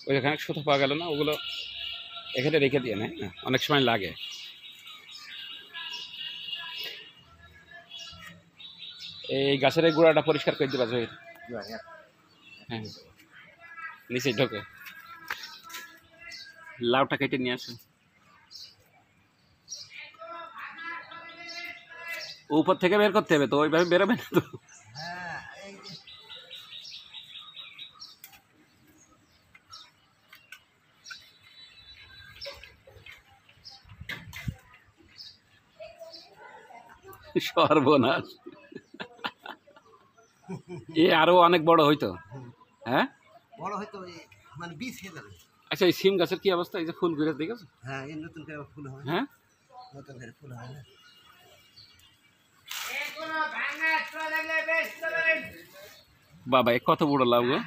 ওইখানে সুতো পাওয়া গেল না, ওগুলো এখানে রেখে দিয়ে নেয় না, অনেক সময় লাগে। এই গাছের এই গোড়াটা পরিষ্কার করে দিবা জহির। হ্যাঁ, নিচে ঢোকে। লাউটা কেটে নিয়ে আসো। উপর থেকে বের করতে হবে তো, ওইভাবে বেরোবে না তো। সর্বনাশ, এ আরো অনেক বড় হইতো। হ্যাঁ, বড় হয়তো মানে বীজ খেয়ে যাবে। আচ্ছা, এই সিম গাছের কি অবস্থা? এই যে ফুল ঘুরে দেখেছো? হ্যাঁ, এই নতুন করে ফুল হয়। হ্যাঁ, নতুন করে ফুল হয় না। বাবা, এ কত বড় লাউ গো।